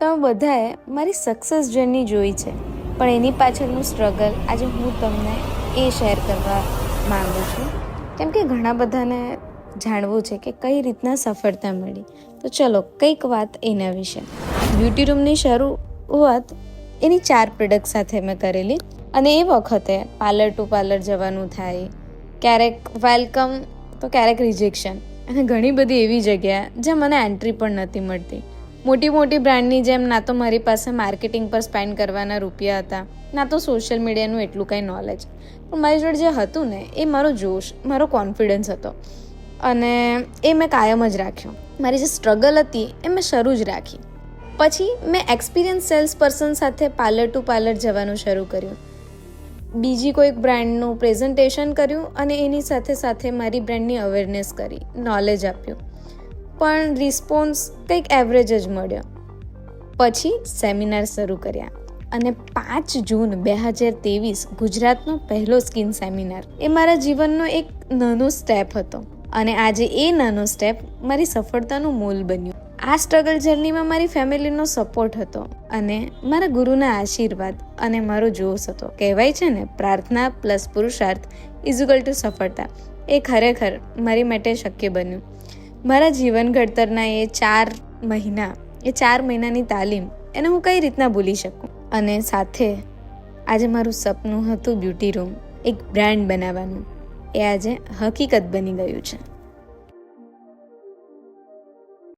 તમે બધાએ મારી સક્સેસ જર્ની જોઈ છે, પણ એની પાછળનું સ્ટ્રગલ આજે હું તમને એ શેર કરવા માગું છું, કેમ કે ઘણા બધાને જાણવું છે કે કઈ રીતના સફળતા મળી. તો ચલો કંઈક વાત એના વિશે. બ્યુટી રૂમની શરૂઆત એની 4 પ્રોડક્ટ સાથે મેં કરેલી, અને એ વખતે પાર્લર ટુ પાર્લર જવાનું થાય, ક્યારેક વેલકમ તો ક્યારેક રિજેક્શન, અને ઘણી બધી એવી જગ્યા જ્યાં મને એન્ટ્રી પણ નહોતી મળતી. મોટી મોટી બ્રાન્ડની જેમ ના તો મારી પાસે માર્કેટિંગ પર સ્પેન્ડ કરવાના રૂપિયા હતા, ના તો સોશિયલ મીડિયાનું એટલું કંઈ નોલેજ. પણ મારી જોડે જે હતું ને એ મારો જોશ, મારો કોન્ફિડન્સ હતો, અને એ મેં કાયમ જ રાખ્યો. મારી જે સ્ટ્રગલ હતી એ મેં શરૂ જ રાખી. પછી મેં એક્સપિરિયન્સ સેલ્સ પર્સન સાથે પાર્લર ટુ પાર્લર જવાનું શરૂ કર્યું. બીજી કોઈક બ્રાન્ડનું પ્રેઝન્ટેશન કર્યું અને એની સાથે સાથે મારી બ્રાન્ડની અવેરનેસ કરી, નોલેજ આપ્યું. પણ રિસ્પોન્સ કંઈક એવરેજ જ મળ્યો. પછી સેમિનાર શરૂ કર્યા, અને 5 જૂન 2023 ગુજરાતનો પહેલો સ્કિન સેમિનાર એ મારા જીવનનો એક નાનો સ્ટેપ હતો, અને આજે એ નાનો સ્ટેપ મારી સફળતાનું મૂલ બન્યું. આ સ્ટ્રગલ જર્નીમાં મારી ફેમિલીનો સપોર્ટ હતો, અને મારા ગુરુના આશીર્વાદ અને મારો જોશ હતો. કહેવાય છે ને, પ્રાર્થના પ્લસ પુરુષાર્થ = સફળતા. એ ખરેખર મારી માટે શક્ય બન્યું. મારા જીવન ઘડતરના એ 4 મહિનાની તાલીમ એને હું કઈ રીતના ભૂલી શકું. અને સાથે આજે મારું સપનું હતું બ્યુટી રૂમ, એક બ્રાન્ડ બનાવવાનું, એ આજે હકીકત બની ગયું છે.